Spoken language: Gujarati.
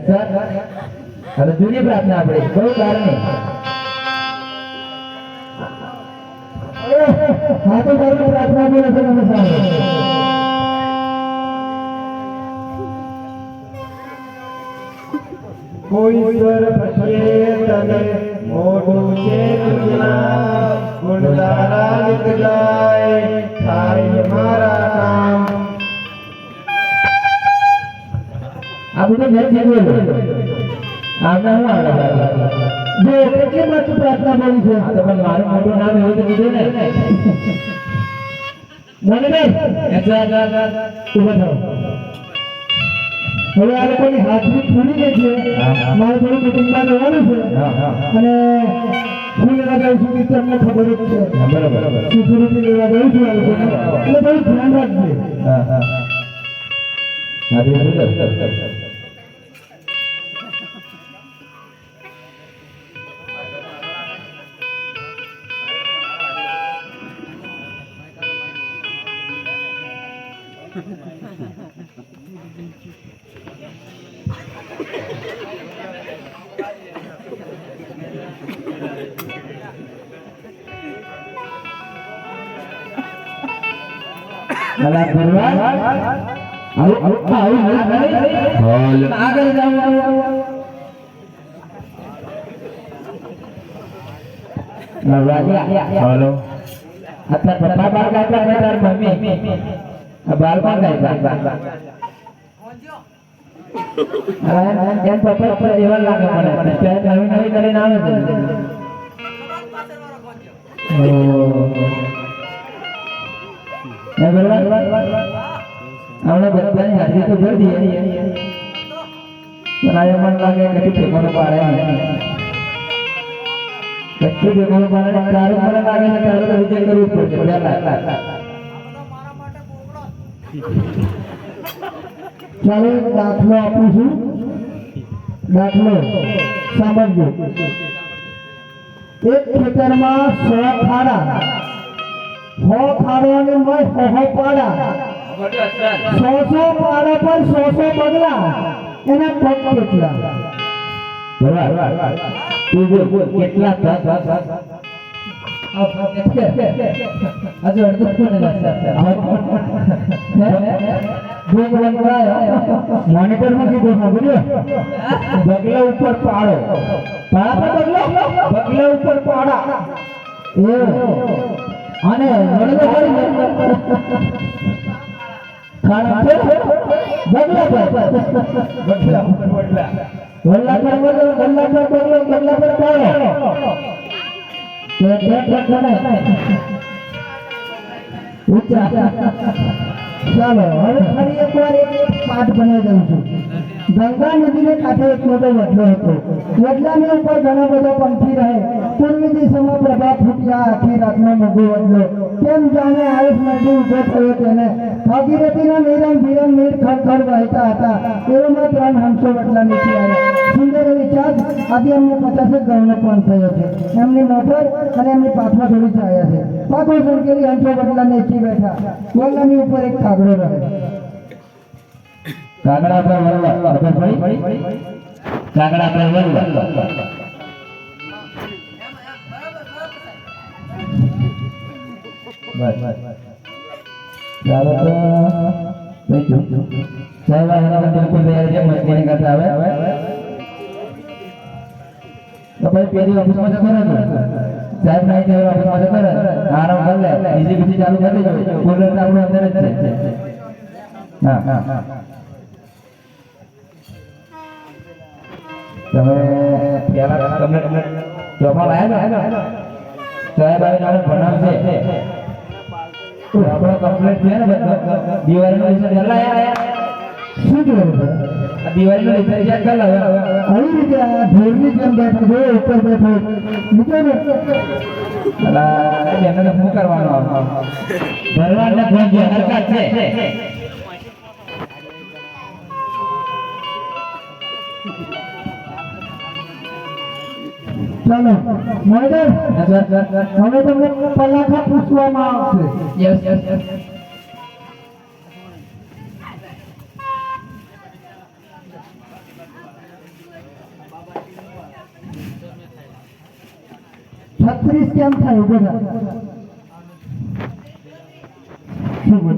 હવે જૂની પ્રાર્થના આપણે બહુ કારણે હા તો બહુ પ્રાર્થના બોલે છે તમે સાહેબ કોઈ ઈશ્વર પછે તને મોઢું છે તુજના ગુણ તારા નિત ગાય થાય મારા કામ આ બધું મેં જીવ્યું આપણે હું આગળ જો કેટલી મસ્ત પ્રાર્થના બોલી છે તો પણ મારું મોટું નામ એવું તો કીધું ને મને નહીં ઉભો થાવ હવે આ લોકોની હાજરી પૂરી ગઈ છે મારે થોડું મીટિંગમાં જવાનું છે અને ફૂલ લેવા જાઉં છું કે તમને ખબર જ છે બરાબર સિક્યુરિટી લેવા જાઉં છું આ લોકોને એટલે થોડું ધ્યાન રાખજે આગળ જાઓ અત્યારે પપ્પા બાર ગાતા તાર મમ્મી બાર બાર ગાય એમ પપ્પા એવા લાગે મને નવી નવી કરીને આવે છે આપણે બધાની હાજરી તો ભરી દઈએ પણ આજે મને લાગે કદી ઠેકાણું પાડે કદી ઠેકાણું પાડે તારું મને લાગે છે તારું તો વિજય કરવું પડશે ચાલો દાખલો આપું છું દાખલો સમજજો એક ખેતરમાં 100 ખાડા 100 ખાડવાની મય 100 પાડા 100 પાડા પર 100 બગલા એના પગ કેટલા બરાબર તું બોલ કેટલા આજે અડધો કોને મોનિટર માં કીધું બગલા ઉપર પાડો પાડા પર બગલા ઉપર પાડા અને ખાણા છે બગલા પર બગલા પર બગલા પર પાડો ચાલો હવે ફરી એકવાર એક પાઠ બનાવી દઉં છું ગંગા નદીને કાંઠે એક મોટો વડલો હતો વડલાની ઉપર ઘણા બધા પંખી રહે પૂર્વી દિશામાં પ્રભા ફૂટ્યા આખી રાતનો મોગો વડલો કેમ જાણે આયુષ નદી ઉભો થયો તેને ભાગીરથીના નિરમ ધીરમ નીર ખડખડ વહેતા હતા એવામાં 3 હંસો વડલા નીચે આવ્યા સુંદર એવી ચાંદ આજે એમને 50 ગૌનો પણ થયો છે એમની મોટર અને એમની પાછમાં થોડી છાયા છે પાછો સંકેલી હંસો વડલા નીચે બેઠા વડલાની ઉપર એક કાગડો રહે કાગડા પર વળવા કાગડા પર વળવા બસ ચાલો તો થેન્ક યુ સાહેબ આના બિલકુલ તૈયાર છે મસ્તી કરતા આવે તો ભાઈ પેલી ઓફિસમાં જતો રહે સાહેબ નહીં જાય ઓફિસમાં જતો રહે આરામ કરી લે બીજી બીજી ચાલુ કરી દેજો કુલર આપણું અંદર જ છે હા તમે પહેલા તમને ચોપા લાયા ને સાહેબ આવીને ભણાવશે આપણો કમ્પ્લીટ છે ને દિવાળીનો વિષય પહેલા શું જોયું આ દિવાળીનો વિષય યાદ કર લે આવી રીતે આ ઢોરની જેમ બેઠો છે ઉપર બેઠો મૂકે ને અલા એને શું કરવાનો ભરવાડને ફોન જે હરકત છે ચાલો મોડર હવે તમને પલાખા પૂછવામાં આવશે યસ 36 કેમ થાય બધા શું બોલ